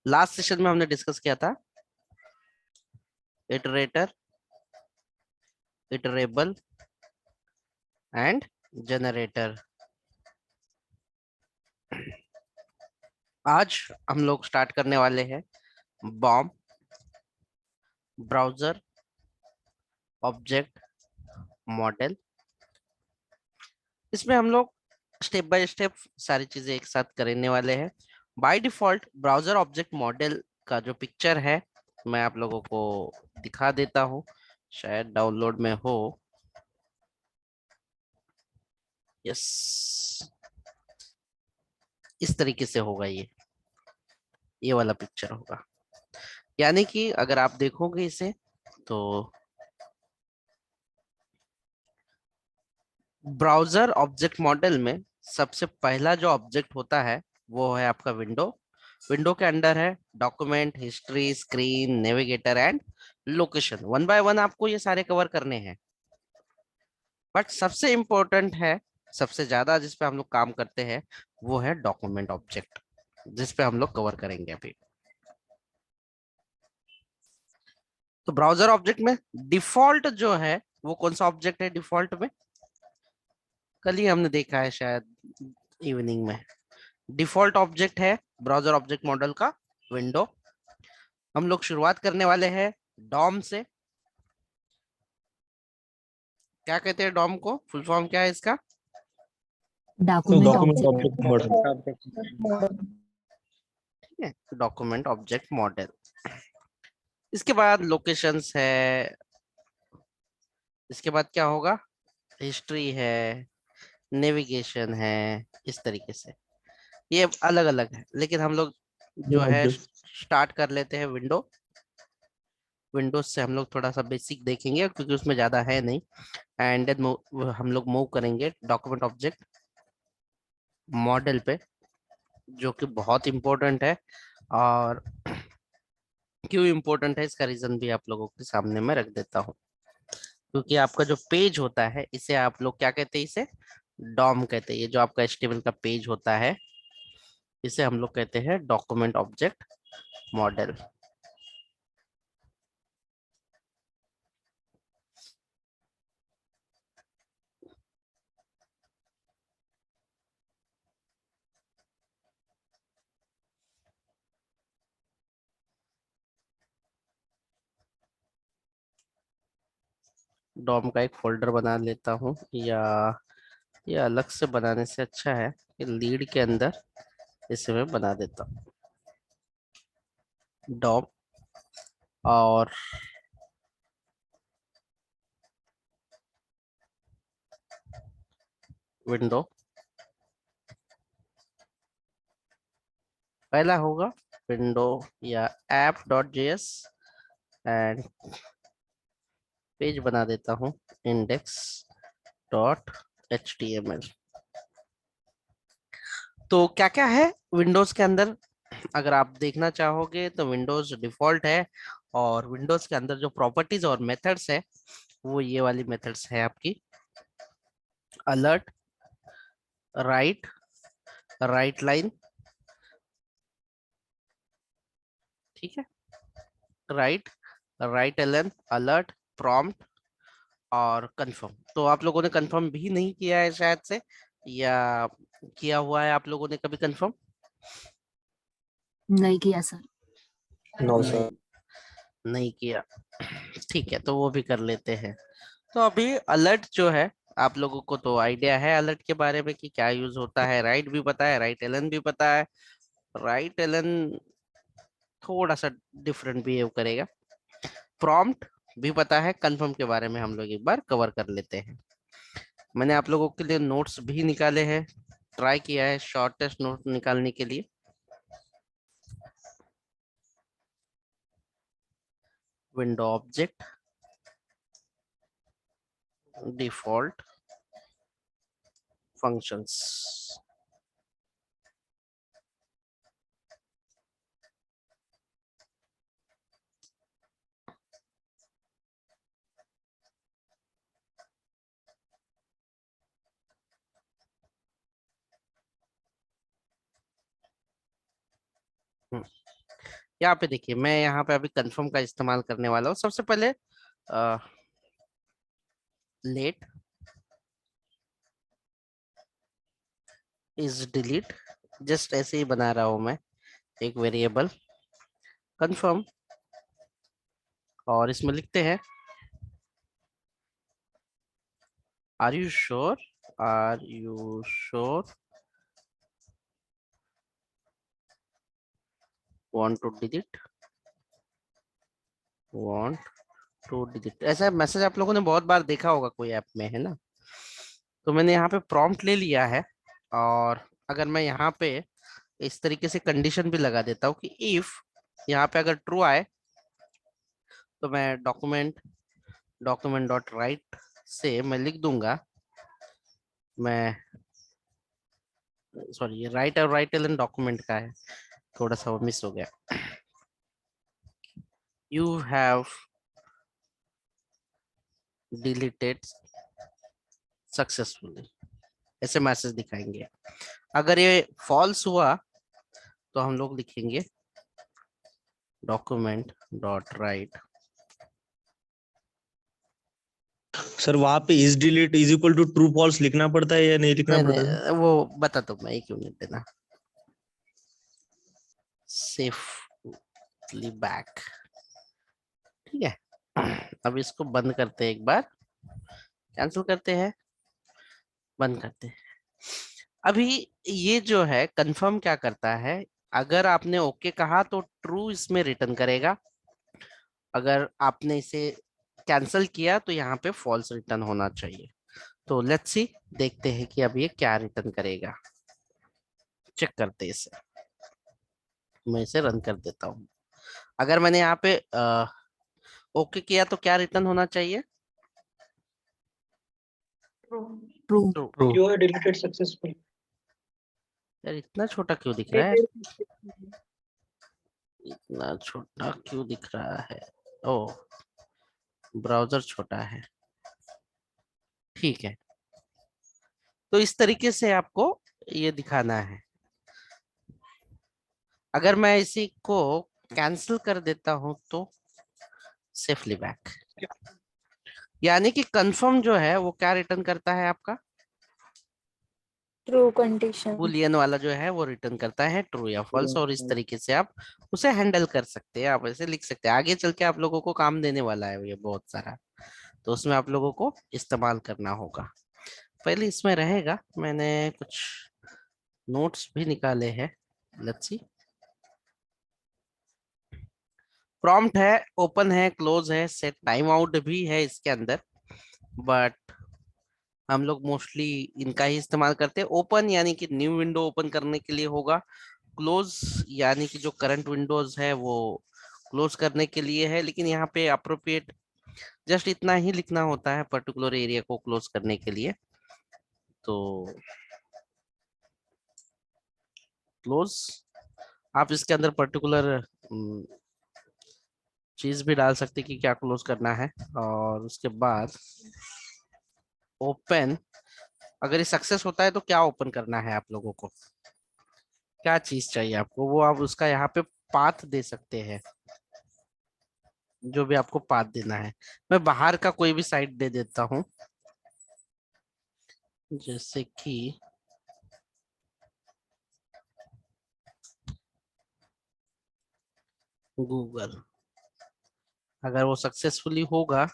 Last session में हमने discuss किया था इटरेटर, इटरेबल एंड जनरेटर। आज हम लोग स्टार्ट करने वाले हैं बॉम, ब्राउजर ऑब्जेक्ट मॉडल। इसमें हम लोग स्टेप बाय स्टेप सारी चीजें एक साथ करने वाले हैं। By default browser object model का जो पिक्चर है मैं आप लोगों को दिखा देता हूँ, शायद डाउनलोड में हो। यस, इस तरीके से होगा, ये वाला पिक्चर होगा। यानी कि अगर आप देखोगे इसे तो ब्राउजर ऑब्जेक्ट मॉडल में सबसे पहला जो ऑब्जेक्ट होता है वो है आपका विंडो। विंडो के अंदर है document, history, screen, navigator and location. One by one आपको ये सारे कवर करने हैं, बट सबसे इंपॉर्टेंट है, सबसे ज्यादा जिस पे हम लोग काम करते हैं वो है डॉक्यूमेंट ऑब्जेक्ट, जिस पे हम लोग कवर करेंगे अभी। तो ब्राउजर ऑब्जेक्ट में डिफॉल्ट जो है वो कौन सा ऑब्जेक्ट है डिफॉल्ट में? कल ही हमने देखा है शायद इवनिंग में। डिफॉल्ट ऑब्जेक्ट है ब्राउजर ऑब्जेक्ट मॉडल का विंडो। हम लोग शुरुआत करने वाले हैं डॉम से। क्या कहते हैं डॉम को? फुल फॉर्म क्या है इसका? तो document document object object model. Model. ठीक है, डॉक्यूमेंट ऑब्जेक्ट मॉडल। इसके बाद लोकेशंस है, इसके बाद क्या होगा, हिस्ट्री है, नेविगेशन है, इस तरीके से ये अलग अलग है। लेकिन हम लोग जो है स्टार्ट कर लेते हैं विंडो। विंडोज से हम लोग थोड़ा सा बेसिक देखेंगे क्योंकि उसमें ज्यादा है नहीं। एंड देन हम लोग मूव करेंगे डॉक्यूमेंट ऑब्जेक्ट मॉडल पे, जो कि बहुत इंपॉर्टेंट है। और क्यों इंपॉर्टेंट है इसका रीजन भी आप लोगों के सामने में रख देता हूँ। क्योंकि आपका जो पेज होता है इसे आप लोग क्या कहते हैं, इसे डॉम कहते हैं। ये जो आपका HTML का पेज होता है इसे हम लोग कहते हैं डॉक्यूमेंट ऑब्जेक्ट मॉडल। डॉम का एक फोल्डर बना लेता हूँ, या ये अलग से बनाने से अच्छा है कि लीड के अंदर इसे मैं बना देता हूँ डॉम। और विंडो पहला होगा विंडो या app.js, एंड पेज बना देता हूँ index.html। तो क्या क्या है विंडोज के अंदर अगर आप देखना चाहोगे तो विंडोज डिफॉल्ट है। और विंडोज के अंदर जो प्रॉपर्टीज और मेथड्स है वो ये वाली मेथड्स है आपकी अलर्ट, राइट, राइट लाइन, ठीक है, राइट, राइट एलन, अलर्ट, प्रॉम्प्ट और कंफर्म। तो आप लोगों ने कंफर्म भी नहीं किया है शायद से, या किया हुआ है आप लोगों ने कभी कंफर्म? नहीं किया सर। नो नहीं, सर। नहीं किया। ठीक है, तो वो भी कर लेते हैं। तो अभी अलर्ट जो है आप लोगों को तो आइडिया है अलर्ट के बारे में कि क्या यूज होता है। राइट भी पता है, राइट एलन भी पता है। राइट एलन थोड़ा सा डिफरेंट बिहेव करेगा। प्रॉम्प्ट भी पता है। कंफर्म के बारे में हम लोग एक बार कवर कर लेते हैं। मैंने आप लोगों के लिए नोट्स भी निकाले हैं, ट्राई किया है शॉर्टेस्ट नोट निकालने के लिए। Window object default functions. यहाँ पे देखिए, मैं यहाँ पे अभी कंफर्म का इस्तेमाल करने वाला हूँ। सबसे पहले लेट इज डिलीट, जस्ट ऐसे ही बना रहा हूं मैं एक वेरिएबल कंफर्म, और इसमें लिखते हैं are you sure, are you sure want to delete, want to delete. ऐसा मैसेज आप लोगों ने बहुत बार देखा होगा कोई ऐप में, है ना। तो मैंने यहाँ पे प्रॉम्प्ट ले लिया है, और अगर मैं यहाँ पे इस तरीके से कंडीशन भी लगा देता हूँ कि इफ यहाँ पे अगर ट्रू आए तो मैं डॉक्यूमेंट डॉट राइट से मैं लिख दूंगा, मैं सॉरी, ये राइट और राइट एलन डॉक्यूमेंट का है, थोड़ा सा वो मिस हो गया। यू हैव डिलीटेड सक्सेसफुली, ऐसे मैसेज दिखाएंगे। अगर ये फॉल्स हुआ तो हम लोग लिखेंगे डॉक्यूमेंट डॉट राइट। सर वहां पे is delete is equal to true false लिखना पड़ता है या नहीं लिखना नहीं पड़ता है? नहीं, वो बता दो, मैं एक मिनट देना। सेफली बैक, ठीक है। अब इसको बंद करते हैं एक बार, कैंसिल करते हैं, बंद करते हैं। अभी ये जो है कंफर्म क्या करता है, अगर आपने ओके कहा तो ट्रू इसमें रिटर्न करेगा, अगर आपने इसे कैंसिल किया तो यहाँ पे फॉल्स रिटर्न होना चाहिए। तो लेट्स सी, देखते हैं कि अब ये क्या रिटर्न करेगा। चेक करते हैं इसे, मैं इसे रन कर देता हूँ। अगर मैंने यहाँ पे ओके किया तो क्या रिटर्न होना चाहिए? True. True. You are deleted successful. यार इतना छोटा क्यों दिख रहा है, इतना छोटा क्यों दिख रहा है? ओ, ब्राउजर छोटा है, ठीक है। तो इस तरीके से आपको ये दिखाना है। अगर मैं इसी को कैंसिल कर देता हूं तो सेफली बैक, यानी कि कंफर्म जो है वो क्या रिटर्न करता है आपका? True condition. बुलियन वाला जो है वो रिटर्न करता है ट्रू या फॉल्स, और इस तरीके से आप उसे हैंडल कर सकते हैं, आप ऐसे लिख सकते हैं। आगे चल के आप लोगों को काम देने वाला है ये बहुत सारा, तो उसमें आप लोगों को इस्तेमाल करना होगा। पहले इसमें रहेगा, मैंने कुछ नोट्स भी निकाले हैं, लेट्स सी। प्रॉम्प्ट है, ओपन है, क्लोज है, सेट टाइम आउट भी है इसके अंदर, बट हम लोग मोस्टली इनका ही इस्तेमाल करते हैं। ओपन यानी कि न्यू विंडो ओपन करने के लिए होगा, क्लोज यानी कि जो करंट विंडोज है वो क्लोज करने के लिए है। लेकिन यहाँ पे अप्रोप्रिएट जस्ट इतना ही लिखना होता है पर्टिकुलर एरिया को क्लोज करने के लिए। तो क्लोज, आप इसके अंदर पर्टिकुलर चीज भी डाल सकते हैं कि क्या क्लोज करना है। और उसके बाद ओपन, अगर ये सक्सेस होता है तो क्या ओपन करना है आप लोगों को, क्या चीज चाहिए आपको, वो आप उसका यहाँ पे पाथ दे सकते हैं, जो भी आपको पाथ देना है। मैं बाहर का कोई भी साइट दे देता हूँ, जैसे कि गूगल। अगर वो सक्सेसफुली होगा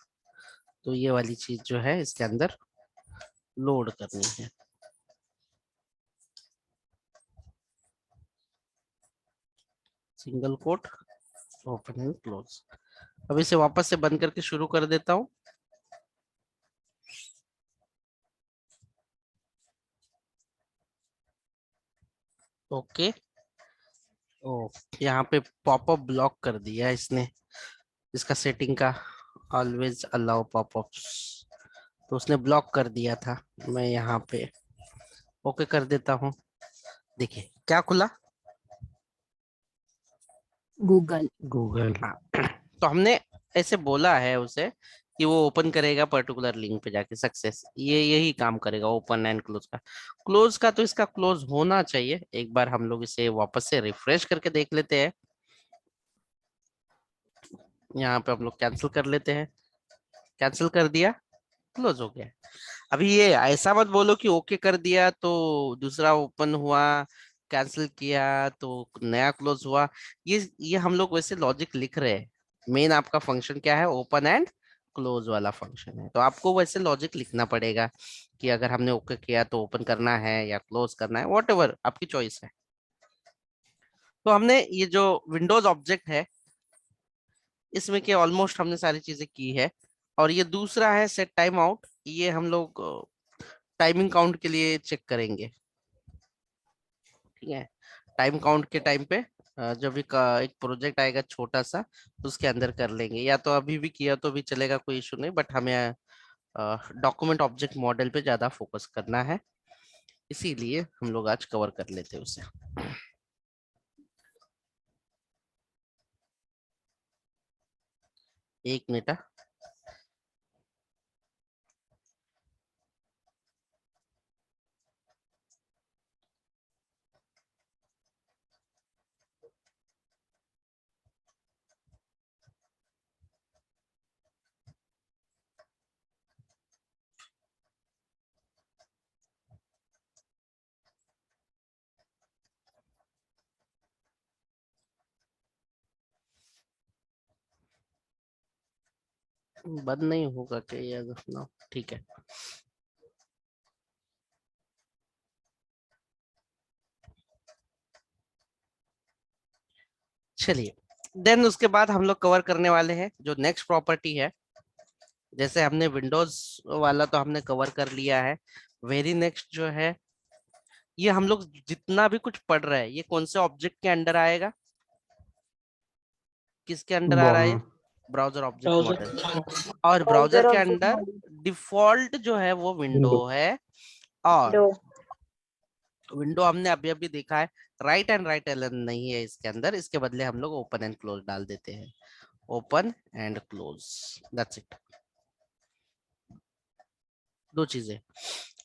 तो ये वाली चीज जो है इसके अंदर लोड करनी है। Single quote, open and close. अब इसे वापस से बंद करके शुरू कर देता हूँ। ओके, ओ, यहाँ पे पॉपअप ब्लॉक कर दिया इसने, इसका सेटिंग का ऑलवेज अलाउ पॉपअप्स, तो उसने ब्लॉक कर दिया था। मैं यहाँ पे ओके कर देता हूँ, देखिए क्या खुला, गूगल। गूगल। हाँ, तो हमने ऐसे बोला है उसे कि वो ओपन करेगा पर्टिकुलर लिंक पे जाके, सक्सेस ये यही काम करेगा ओपन एंड क्लोज का। क्लोज का तो इसका क्लोज होना चाहिए। एक बार हम लोग इसे वापस से रिफ्रेश करके देख लेते हैं। यहाँ पे हम लोग कैंसिल कर लेते हैं, कैंसिल कर दिया, क्लोज हो गया। अभी ये ऐसा मत बोलो कि ओके कर दिया तो दूसरा ओपन हुआ, कैंसिल किया तो नया क्लोज हुआ। ये हम लोग वैसे लॉजिक लिख रहे हैं। मेन आपका फंक्शन क्या है, ओपन एंड क्लोज वाला फंक्शन है, तो आपको वैसे लॉजिक लिखना पड़ेगा कि अगर हमने ओके किया तो ओपन करना है या क्लोज करना है, वॉट एवर आपकी चॉइस है। तो हमने ये जो विंडोज ऑब्जेक्ट है इसमें के ऑलमोस्ट हमने सारी चीजें की है। और ये दूसरा है सेट टाइम आउट, ये हम लोग टाइमिंग काउंट के लिए चेक करेंगे। ठीक है, टाइम काउंट के टाइम पे जब भी एक प्रोजेक्ट आएगा छोटा सा तो उसके अंदर कर लेंगे, या तो अभी भी किया तो भी चलेगा, कोई इशू नहीं, बट हमें डॉक्यूमेंट ऑब्जेक्ट मॉडल पे ज्यादा फोकस करना है, इसीलिए हम लोग आज कवर कर लेते हैं उसे। एक मिनट। बंद नहीं होगा क्या ये, ना ठीक है। चलिए, देन उसके बाद हम लोग कवर करने वाले हैं जो नेक्स्ट प्रॉपर्टी है। जैसे हमने विंडोज वाला तो हमने कवर कर लिया है, वेरी नेक्स्ट जो है, ये हम लोग जितना भी कुछ पढ़ रहे हैं ये कौन से ऑब्जेक्ट के अंडर आएगा, किसके अंडर आ रहा है, ब्राउजर ऑब्जेक्ट मॉडल। और ब्राउजर ब्राउजर के ऑब्जेक्ट अंडर मॉडल डिफॉल्ट जो है वो विंडो विंडो। है। और दो विंडो हमने अभी अभी देखा है, राइट एंड राइट एलन नहीं है इसके अंदर, इसके बदले हम लोग ओपन एंड क्लोज डाल देते हैं, open and close, that's it, दो चीजें।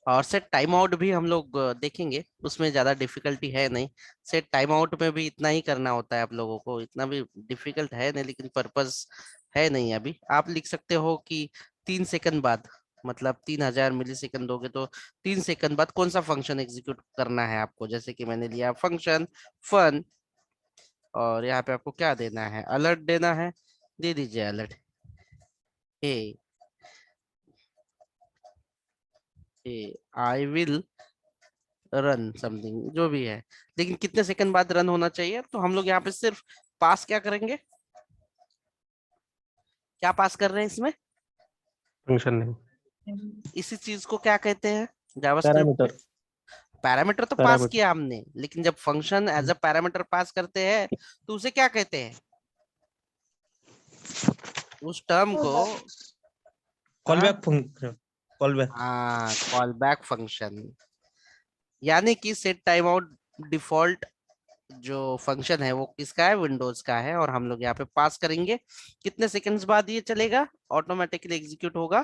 और सेट टाइम आउट भी हम लोग देखेंगे, उसमें ज्यादा डिफिकल्टी है नहीं। सेट टाइम आउट में भी इतना ही करना होता है आप लोगों को, इतना भी डिफिकल्ट है नहीं, लेकिन पर्पस है नहीं। अभी आप लिख सकते हो कि 3 सेकंड बाद, मतलब 3000 मिली सेकंड दोगे तो 3 सेकंड बाद कौन सा फंक्शन एग्जीक्यूट करना है आपको। जैसे कि मैंने लिया फंक्शन फन, और यहाँ पे आपको क्या देना है, अलर्ट देना है, दे दीजिए alert, A I will run something जो भी है, लेकिन कितने सेकंड बाद रन होना चाहिए। तो हम लोग यहाँ पे सिर्फ पास क्या करेंगे, क्या पास कर रहे हैं इसमें, फंक्शन नहीं, इसी चीज को क्या कहते हैं जावास्क्रिप्ट में, पैरामीटर। पैरामीटर। तो पास पैरामीटर किया हमने, लेकिन जब function as a parameter pass करते हैं तो उसे क्या कहते हैं, उस टर्म को, कॉल हाँ बैक फंक्शन, कॉल बैक। हाँ, कॉल बैक फंक्शन। यानी कि सेट टाइम आउट डिफॉल्ट जो फंक्शन है वो किसका है, विंडोज का है, और हम लोग यहाँ पे पास करेंगे कितने सेकंड्स बाद ये चलेगा, ऑटोमेटिकली एग्जीक्यूट होगा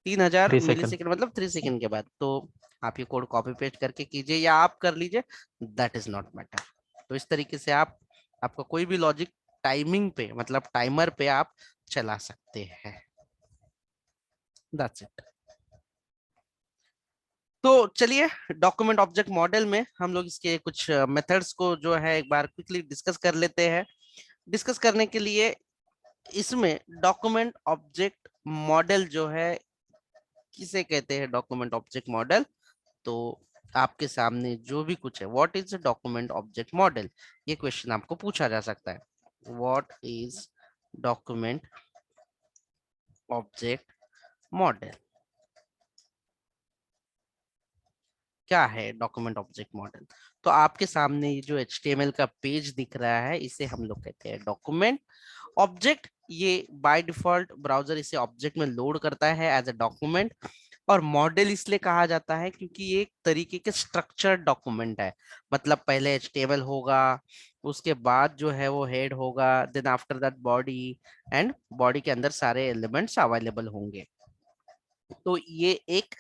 3000 3 मिली सेकंड। सेकेंड, मतलब 3 सेकंड के बाद। तो आप ये कोड कॉपी पेस्ट करके कीजिए या आप कर लीजिए, दैट इज नॉट मैटर। तो इस तरीके से आप, आपका कोई भी लॉजिक टाइमिंग पे, मतलब टाइमर पे आप चला सकते हैं, दैट्स इट। तो चलिए, डॉक्यूमेंट ऑब्जेक्ट मॉडल में हम लोग इसके कुछ मेथड्स को जो है एक बार क्विकली डिस्कस कर लेते हैं। डिस्कस करने के लिए, इसमें डॉक्यूमेंट ऑब्जेक्ट मॉडल जो है, किसे कहते हैं डॉक्यूमेंट ऑब्जेक्ट मॉडल। तो आपके सामने जो भी कुछ है, what is document object model, ये क्वेश्चन आपको पूछा जा सकता है। What is document object model, क्या है डॉक्यूमेंट ऑब्जेक्ट मॉडल। तो आपके सामने ये जो HTML का पेज दिख रहा है, इसे हम लोग कहते हैं डॉक्यूमेंट ऑब्जेक्ट। ये बाय डिफॉल्ट ब्राउजर इसे ऑब्जेक्ट में लोड करता है एज अ डॉक्यूमेंट। और मॉडल इसलिए कहा जाता है क्योंकि ये एक तरीके के स्ट्रक्चर्ड डॉक्यूमेंट है, मतलब पहले HTML होगा, उसके बाद जो है वो हेड होगा, then after that body, and body के अंदर सारे एलिमेंट्स अवेलेबल होंगे। तो ये एक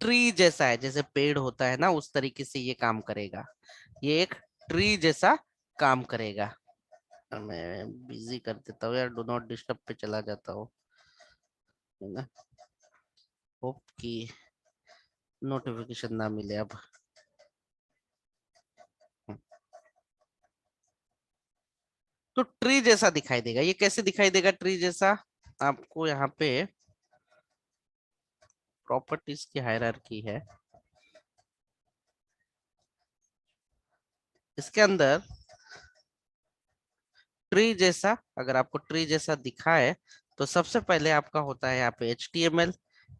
ट्री जैसा है, जैसे पेड़ होता है ना, उस तरीके से ये काम करेगा, ये एक ट्री जैसा काम करेगा। मैं बिजी कर देता हूँ यार, डू नॉट डिस्टर्ब पे चला जाता हूँ, है ना। होप कि नोटिफिकेशन ना मिले अब। तो ट्री जैसा दिखाई देगा, ये कैसे दिखाई देगा ट्री जैसा? आपको यहाँ पे प्रॉपर्टीज की हायरार्की है, इसके अंदर ट्री जैसा, अगर आपको ट्री जैसा दिखा है तो सबसे पहले आपका होता है यहाँ पे HTML।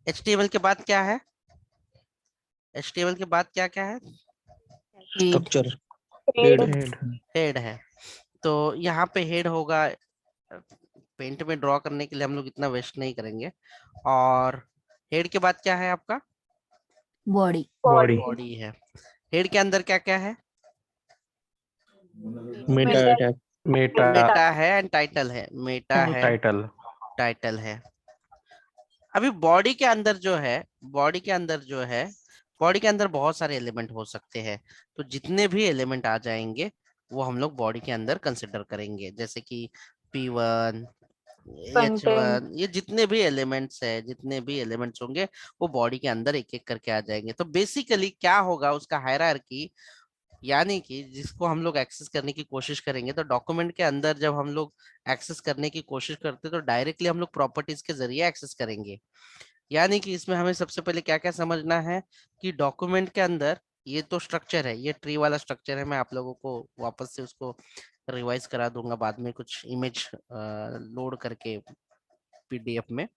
HTML के बाद क्या है? HTML के बाद क्या क्या है? हेड स्ट्रक्चर, हेड, हेड है। तो यहाँ पे हेड होगा, पेंट में ड्रॉ करने के लिए हम लोग इतना वेस्ट नहीं करेंगे। और हेड के बाद क्या है आपका? बॉडी बॉडी, बॉडी है। हेड के अंदर क्या क्या है? मेटा टैग, मेटा मेटा है एंड टाइटल है। मेटा है, टाइटल। टाइटल है। अभी बॉडी के अंदर जो है, बॉडी के अंदर जो है, बॉडी के अंदर बहुत सारे एलिमेंट हो सकते हैं। तो जितने भी एलिमेंट आ जाएंगे वो हम लोग बॉडी के अंदर कंसिडर करेंगे, जैसे कि P1, H1, ये जितने भी एलिमेंट्स है, जितने भी एलिमेंट्स होंगे वो बॉडी के अंदर एक एक करके आ जाएंगे। तो बेसिकली क्या होगा उसका हायरार्की, यानी कि जिसको हम लोग एक्सेस करने की कोशिश करेंगे, तो डॉक्यूमेंट के अंदर जब हम लोग एक्सेस करने की कोशिश करते हैं तो डायरेक्टली हम लोग प्रॉपर्टीज के जरिए एक्सेस करेंगे। यानी कि इसमें हमें सबसे पहले क्या क्या समझना है कि डॉक्यूमेंट के अंदर ये तो स्ट्रक्चर है, ये ट्री वाला स्ट्रक्चर है। मैं आप लोगों को वापस से उसको रिवाइज करा दूंगा बाद में कुछ इमेज लोड करके PDF में।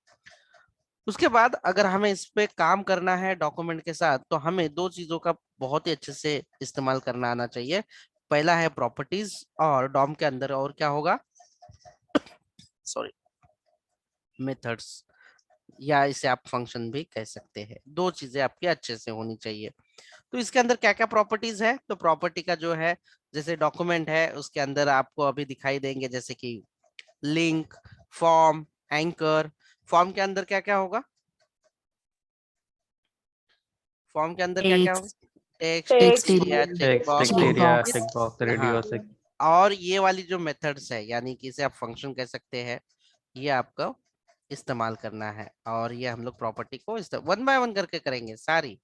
उसके बाद अगर हमें इस पे काम करना है डॉक्यूमेंट के साथ, तो हमें दो चीजों का बहुत ही अच्छे से इस्तेमाल करना आना चाहिए। पहला है प्रॉपर्टीज, और डॉम के अंदर और क्या होगा? सॉरी, मेथड्स, या इसे आप फंक्शन भी कह सकते हैं। दो चीजें आपकी अच्छे से होनी चाहिए। तो इसके अंदर क्या क्या प्रॉपर्टीज है? तो प्रॉपर्टी का जो है, जैसे डॉक्यूमेंट है उसके अंदर आपको अभी दिखाई देंगे, जैसे कि लिंक, फॉर्म, एंकर। फॉर्म के अंदर क्या क्या होगा? फॉर्म के अंदर क्या क्या होगा? टेक्स्ट टेक्स्ट टेक्स्ट या area text, checkbox. Text area, checkbox check box, हाँ, रेडियस। और ये वाली जो मेथड्स है, यानी कि इसे आप फंक्शन कह सकते हैं, ये आपको इस्तेमाल करना है। और ये हम लोग प्रॉपर्टी को वन बाय वन करके करेंगे सारी।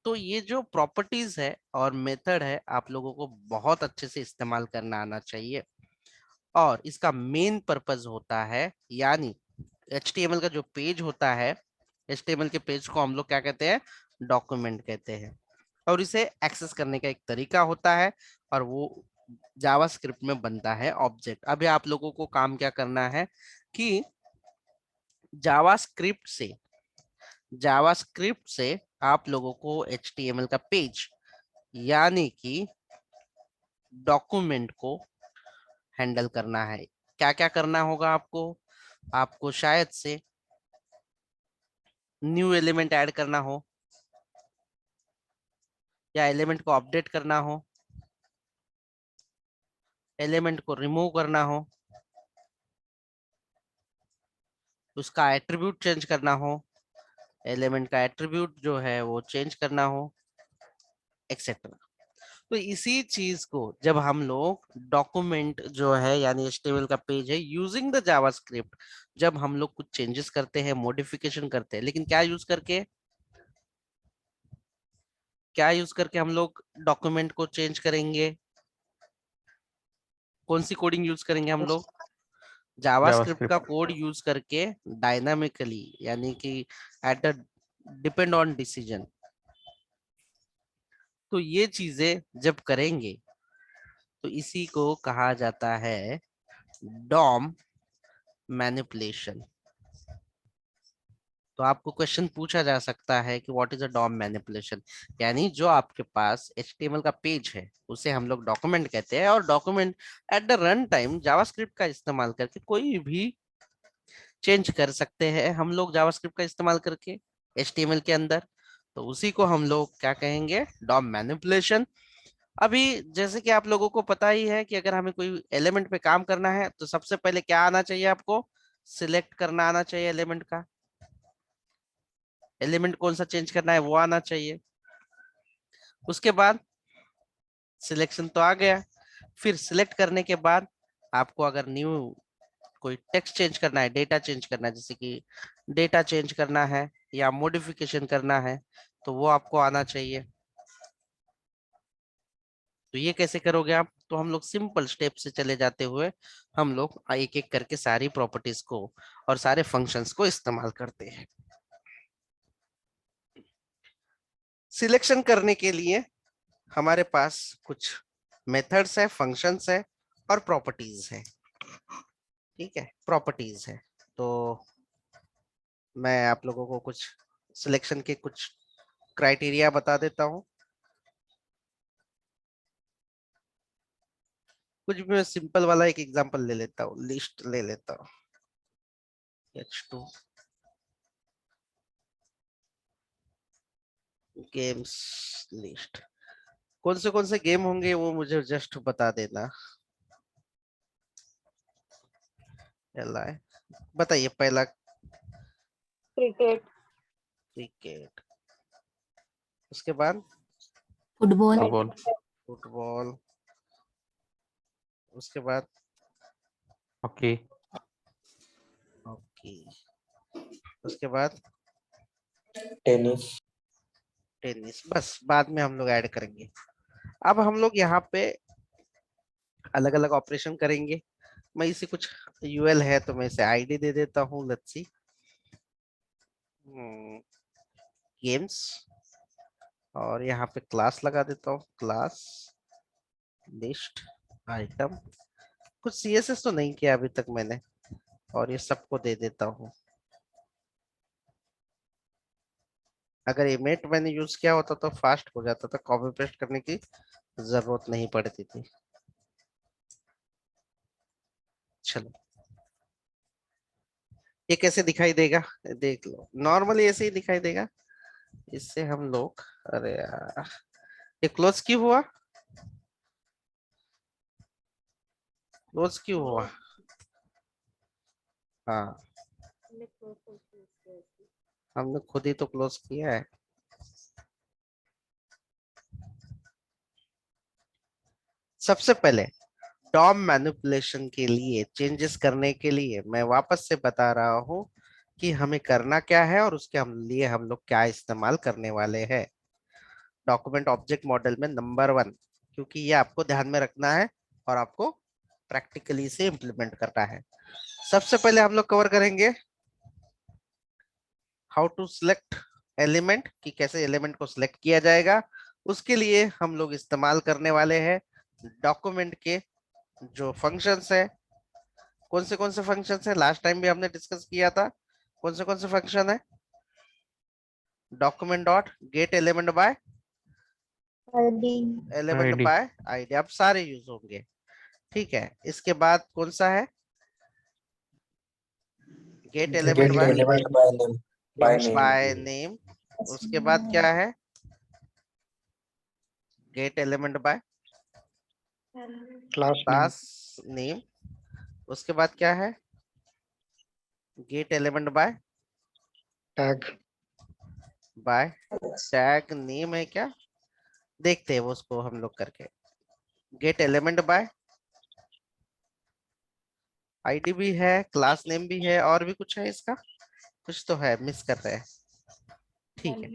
तो ये जो प्रॉपर्टीज है और मेथड है, आप लोगों को बहुत अच्छे से इस्तेमाल करना आना चाहिए। और इसका मेन पर्पस होता है, यानी HTML का जो पेज होता है, HTML के पेज को हम लोग क्या कहते हैं? डॉक्यूमेंट कहते हैं। और इसे एक्सेस करने का एक तरीका होता है, और वो जावास्क्रिप्ट में बनता है ऑब्जेक्ट। अभी आप लोगों को काम क्या करना है कि जावास्क्रिप्ट से आप लोगों को HTML का पेज, यानी कि डॉक्यूमेंट को हैंडल करना है। क्या क्या करना होगा आपको? आपको शायद से न्यू एलिमेंट ऐड करना हो, या एलिमेंट को अपडेट करना हो, एलिमेंट को रिमूव करना हो, उसका एट्रीब्यूट चेंज करना हो, एलिमेंट का एट्रीब्यूट जो है वो चेंज करना हो, एक्सेट्रा। तो इसी चीज को जब हम लोग डॉक्यूमेंट जो है, यानी HTML का पेज है, यूजिंग द जावास्क्रिप्ट, जब हम लोग कुछ चेंजेस करते हैं, मॉडिफिकेशन करते हैं, लेकिन क्या यूज करके, हम लोग डॉक्यूमेंट को चेंज करेंगे? कौन सी कोडिंग यूज करेंगे हम लोग? जावास्क्रिप्ट का जावास्क्रिप्ट। कोड यूज करके डायनामिकली, यानी कि at the depend on decision. तो ये चीजें जब करेंगे तो इसी को कहा जाता है डॉम मैनिपुलेशन। तो आपको क्वेश्चन पूछा जा सकता है कि what is a DOM manipulation, यानी जो आपके पास HTML का पेज है उसे हम लोग डॉक्यूमेंट कहते हैं, और document at the run time JavaScript का इस्तेमाल करके कोई भी चेंज कर सकते हैं हम लोग जावास्क्रिप्ट का इस्तेमाल करके HTML के अंदर। तो उसी को हम लोग क्या कहेंगे? DOM manipulation. अभी जैसे कि आप लोगों को पता ही है कि अगर हमें कोई एलिमेंट पे काम करना है तो सबसे पहले क्या आना चाहिए आपको? सिलेक्ट करना आना चाहिए एलिमेंट का, एलिमेंट कौन सा चेंज करना है वो आना चाहिए। उसके बाद सिलेक्शन तो आ गया। फिर सिलेक्ट करने के बाद आपको अगर न्यू कोई टेक्स्ट चेंज करना है, डेटा चेंज करना है, जैसे कि डेटा चेंज करना है या मॉडिफिकेशन करना है, तो वो आपको आना चाहिए। तो ये कैसे करोगे आप? तो हम लोग सिंपल स्टेप से चले जाते हुए हम लोग एक एक करके सारी प्रॉपर्टीज को और सारे फंक्शंस को इस्तेमाल करते हैं। सिलेक्शन करने के लिए हमारे पास कुछ मेथड्स है, फंक्शंस है और प्रॉपर्टीज है। ठीक है, प्रॉपर्टीज है। तो मैं आप लोगों को कुछ सिलेक्शन के कुछ क्राइटेरिया बता देता हूँ। कुछ भी मैं सिंपल वाला एक एग्जांपल ले लेता हूँ, लिस्ट ले लेता हूँ, H2 गेम्स लिस्ट। कौन से गेम होंगे वो मुझे जस्ट बता देना। बताइए पहला। क्रिकेट। क्रिकेट। उसके बाद फुटबॉल। फुटबॉल। फुटबॉल। उसके बाद हॉकी। हॉकी। उसके बाद टेनिस। टेनिस। बस बाद में हम लोग ऐड करेंगे। अब हम लोग यहाँ पे अलग अलग ऑपरेशन करेंगे। मैं इसे कुछ यूएल है तो मैं इसे आईडी दे देता हूँ, लेट्स सी गेम्स, और यहाँ पे क्लास लगा देता हूँ, क्लास लिस्ट आइटम। कुछ सीएसएस तो नहीं किया अभी तक मैंने, और ये सबको दे देता हूँ। अगर इमेट मैंने यूज किया होता तो फास्ट हो जाता था, कॉपी पेस्ट करने की जरूरत नहीं पड़ती थी। चलो, ये कैसे दिखाई देगा देख लो। नॉर्मली ऐसे ही दिखाई देगा। इससे हम लोग, अरे यार ये क्लोज क्यों हुआ? क्लोज क्यों हुआ? हाँ, हमने खुद ही तो क्लोज किया है। सबसे पहले डॉम मैनिपुलेशन के लिए, चेंजेस करने के लिए मैं वापस से बता रहा हूँ कि हमें करना क्या है और उसके लिए हम लोग क्या इस्तेमाल करने वाले हैं। डॉक्यूमेंट ऑब्जेक्ट मॉडल में नंबर 1, क्योंकि ये आपको ध्यान में रखना है और आपको प्रैक्टिकली से इम्प्लीमेंट करना है। सबसे पहले हम लोग कवर करेंगे हाउ टू सिलेक्ट एलिमेंट, कि कैसे एलिमेंट को सिलेक्ट किया जाएगा। उसके लिए हम लोग इस्तेमाल करने वाले हैं डॉक्यूमेंट के जो फंक्शंस है। कौन से फंक्शंस है? लास्ट टाइम भी हमने डिस्कस किया था। कौन से फंक्शन है? Document dot get element bye ID. Element ID. Bye ID, अब सारे यूज होंगे। ठीक है, इसके बाद कौन सा है? Get element get by element by name. By name. By name. उसके बाद क्या है? Get element by class name. Class name. उसके बाद क्या है? Get element by tag. Tag name है क्या? देखते हैं वो, उसको हम लोग करके। गेट एलिमेंट बाय आईडी भी है, क्लास नेम भी है, और भी कुछ है इसका, कुछ तो है मिस कर रहे हैं। ठीक है,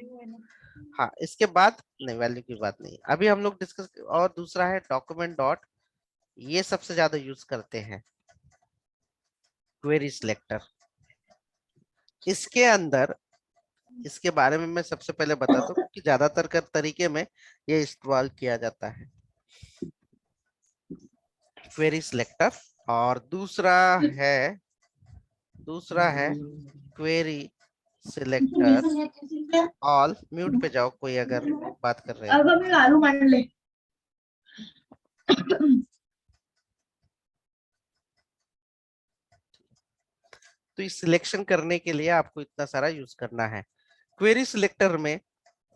हाँ इसके बाद नहीं, वैल्यू की बात नहीं अभी हम लोग डिस्कस। और दूसरा है डॉक्यूमेंट डॉट, ये सबसे ज्यादा यूज करते हैं, क्वेरी सिलेक्टर। इसके अंदर, इसके बारे में मैं सबसे पहले बताता हूँ कि ज्यादातर कर तरीके में ये इस्तेमाल किया जाता है, क्वेरी सिलेक्टर। और दूसरा है क्वेरी सिलेक्टर ऑल। म्यूट पे जाओ कोई अगर बात कर रहे हो। मी आलू मांडले. तो इस सिलेक्शन करने के लिए आपको इतना सारा यूज करना है क्वेरी सिलेक्टर में।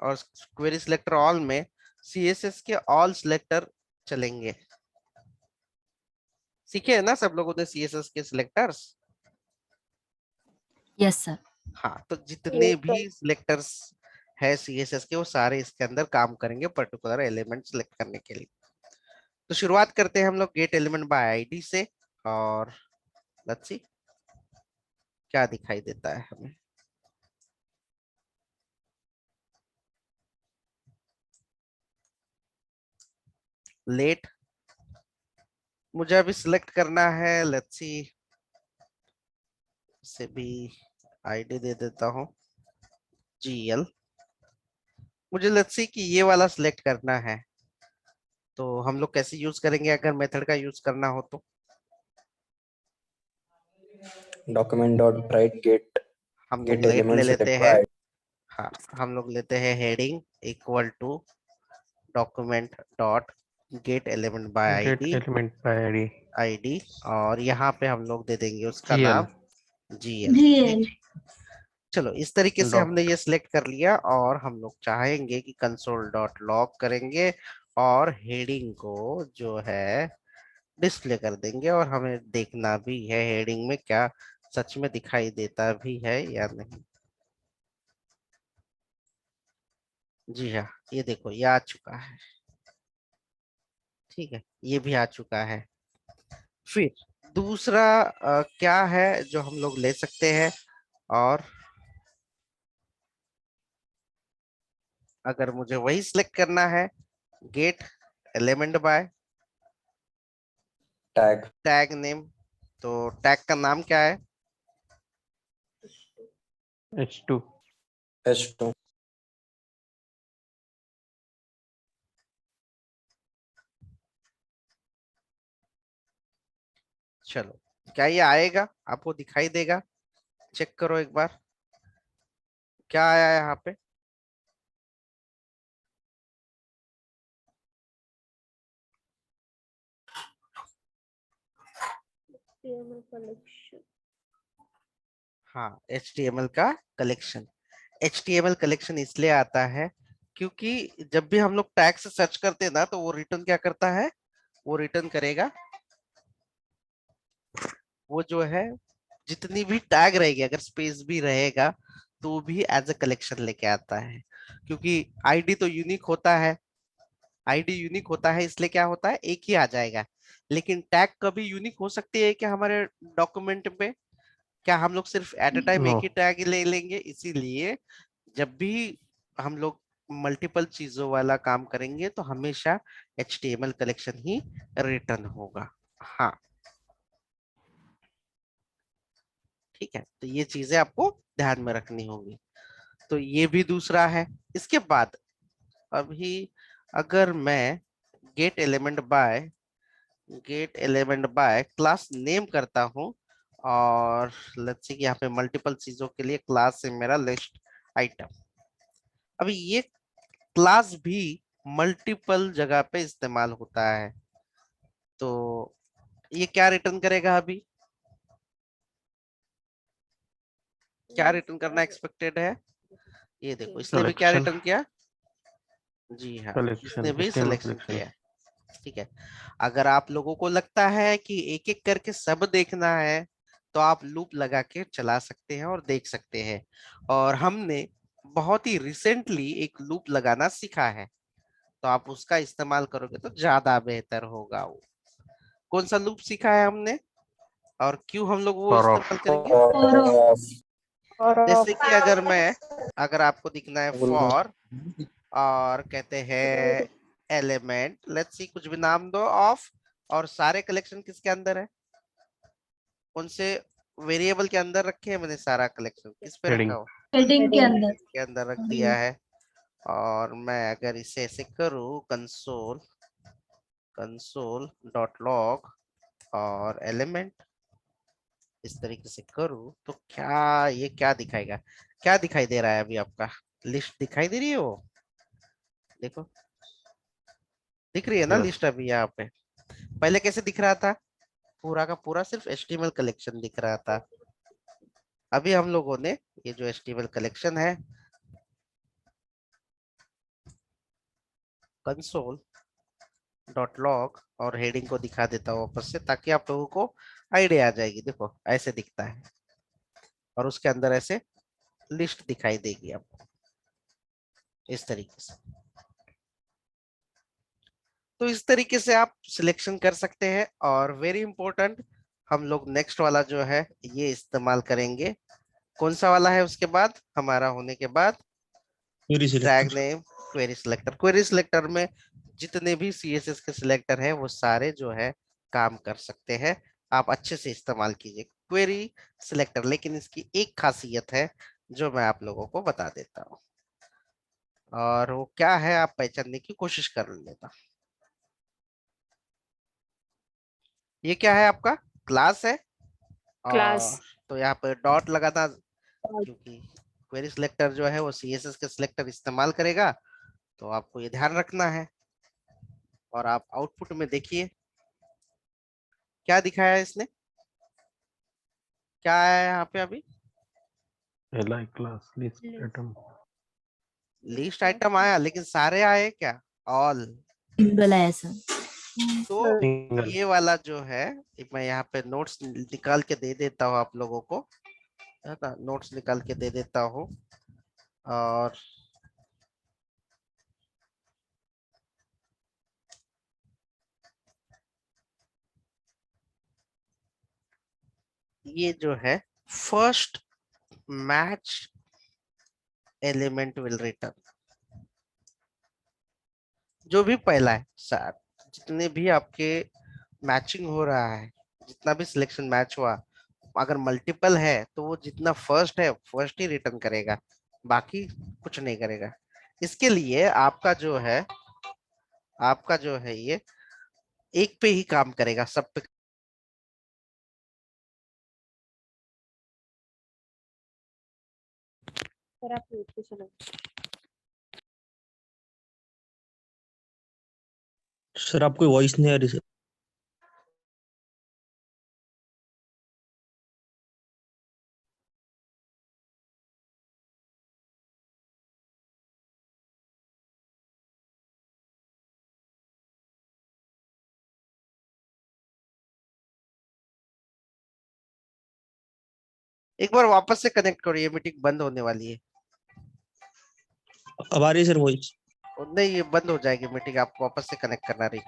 और क्वेरी सिलेक्टर ऑल में सीएसएस के ऑल सिलेक्टर चलेंगे। सीखे है ना सब लोगों ने सीएसएस के सिलेक्टर्स? Yes sir. हाँ, तो जितने भी सिलेक्टर्स है सीएसएस के, वो सारे इसके अंदर काम करेंगे पर्टिकुलर एलिमेंट सिलेक्ट करने के लिए। तो शुरुआत करते हैं हम लोग गेट एलिमेंट बाय आईडी से, और लेट्स सी क्या दिखाई देता है हमें। लेट मुझे अभी सिलेक्ट करना है, लेट्स सी से भी आईडी दे देता हूं जीएल। मुझे लेट्स सी कि ये वाला सिलेक्ट करना है, तो हम लोग कैसे यूज करेंगे अगर मेथड का यूज करना हो तो? document dot write हम लोग get लेट ले elements लेते हैं। required हाँ, हम लोग लेते हैं heading equal to document dot get element by Get ID, element by ID. ID, और यहाँ पे हम लोग दे देंगे उसका GL. नाम जीएल। GL। चलो इस तरीके से हमने Dot. ये सिलेक्ट कर लिया, और हम लोग चाहेंगे कि कंसोल डॉट लॉग करेंगे और हेडिंग को जो है डिस्प्ले कर देंगे, और हमें देखना भी है हेडिंग में क्या सच में दिखाई देता भी है या नहीं। जी हाँ, ये देखो ये आ चुका है। ठीक है, ये भी आ चुका है। फिर दूसरा क्या है जो हम लोग ले सकते हैं, और अगर मुझे वही सिलेक्ट करना है, get element bye tag tag name, तो टैग का नाम क्या है? H2. h2 चलो, क्या ये आएगा? आपको दिखाई देगा? चेक करो एक बार क्या आया है यहाँ पे। HTML collection. हाँ, HTML का कलेक्शन। HTML कलेक्शन इसलिए आता है क्योंकि जब भी हम लोग टैग से सर्च करते हैं ना, तो वो रिटर्न क्या करता है? वो रिटर्न करेगा, वो जो है जितनी भी टैग रहेगी, अगर स्पेस भी रहेगा तो भी एज अ कलेक्शन लेके आता है, क्योंकि आईडी तो यूनिक होता है। आईडी यूनिक होता है इसलिए क्या होता है, एक ही आ जाएगा। लेकिन टैग कभी यूनिक हो सकती है क्या हमारे डॉक्यूमेंट में? क्या हम लोग सिर्फ एट अ टाइम एक No. ही टैग ले लेंगे? इसीलिए जब भी हम लोग मल्टीपल चीजों वाला काम करेंगे तो हमेशा HTML कलेक्शन ही रिटर्न होगा। हाँ, ठीक है, तो ये चीजें आपको ध्यान में रखनी होगी। तो ये भी दूसरा है। इसके बाद अभी अगर मैं gate element by class name करता हूं, और लेट्स सी कि यहाँ पे मल्टीपल चीजों के लिए क्लास है मेरा लिस्ट आइटम। अभी ये क्लास भी मल्टीपल जगह पे इस्तेमाल होता है, तो ये क्या रिटर्न करेगा अभी? क्या रिटर्न करना एक्सपेक्टेड है? ये देखो, इसने भी क्या Collection. रिटर्न किया? जी हाँ, इसने Collection. भी HTML सिलेक्शन collection. किया। ठीक है, अगर आप लोगों को लगता है कि एक एक करके सब देखना है, तो आप लूप लगा के चला सकते हैं और देख सकते हैं। और हमने बहुत ही रिसेंटली एक लूप लगाना सीखा है, तो आप उसका इस्तेमाल करोगे तो ज्यादा बेहतर होगा। वो कौन सा लूप सीखा है हमने, और क्यों हम लोग वो For of. इस्तेमाल करेंगे? और जैसे कि अगर आपको दिखना है फॉर, और कहते हैं एलिमेंट, लेट्स सी कुछ भी नाम दो ऑफ, और सारे कलेक्शन किसके अंदर है? कौन से वेरिएबल के अंदर रखे हैं मैंने? सारा कलेक्शन किस पे रखा Heading. हो? हेडिंग के अंदर। के अंदर रख दिया है। और मैं अगर इसे ऐसे करूं, कंसोल कंसोल डॉट लॉग और एलिमेंट, इस तरीके से करूं, तो क्या ये क्या दिखाएगा? क्या दिखाई दे रहा है अभी आपका? लिस्ट दिखाई दे रही है वो? देखो, दिख रही है ना Yes. लिस्ट अभी यहाँ पे? पहले कैसे दिख रहा था? पूरा का पूरा सिर्फ HTML कलेक्शन दिख रहा था। अभी हम लोगों ने ये जो HTML कलेक्शन है, कंसोल डॉट लॉग और हेडिंग को दिखा देता हूँ वापस से, ताकि आप लोगों को आइडिया आ जाएगी। देखो ऐसे दिखता है, और उसके अंदर ऐसे लिस्ट दिखाई देगी आपको इस तरीके से। तो इस तरीके से आप सिलेक्शन कर सकते हैं। और वेरी इंपॉर्टेंट, हम लोग नेक्स्ट वाला जो है ये इस्तेमाल करेंगे। कौन सा वाला है उसके बाद हमारा होने के बाद? Query drag selector. Name query selector. Query selector में जितने भी सीएसएस के सिलेक्टर हैं वो सारे जो है काम कर सकते हैं। आप अच्छे से इस्तेमाल कीजिए क्वेरी सिलेक्टर। लेकिन इसकी एक खासियत है जो मैं आप लोगों को बता देता हूँ, और वो क्या है आप पहचानने की कोशिश कर लेता। ये क्या है? आपका क्लास है। क्लास। और तो यहाँ पे डॉट लगाना, क्योंकि क्वेरी सिलेक्टर जो है वो सीएसएस के सिलेक्टर इस्तेमाल करेगा, तो आपको ये ध्यान रखना है। और आप आउटपुट में देखिए क्या दिखाया है इसने, क्या है यहाँ पे अभी? li class list atom list item आया, लेकिन सारे आए क्या? ऑल। सिंगल है ऐसा। तो single ये वाला जो है, मैं यहाँ पे नोट्स निकाल के दे देता हूँ आप लोगों को, है ना? नोट्स निकाल के दे देता हूँ। और ये जो है first match element will return, जो भी पहला है सर, जितने भी आपके मैचिंग हो रहा है, जितना भी सिलेक्शन मैच हुआ, अगर मल्टीपल है तो वो जितना फर्स्ट है फर्स्ट ही रिटर्न करेगा, बाकी कुछ नहीं करेगा। इसके लिए आपका जो है ये एक पे ही काम करेगा, सब पे। सर आप म्यूट पे चलो। सर आपकी वॉइस नहीं आ रही सर। एक बार वापस से कनेक्ट करो, ये मीटिंग बंद होने वाली है। अब आ रही है सर वॉइस? नहीं, ये बंद हो जाएगी मीटिंग, आप वापस से कनेक्ट करना रही।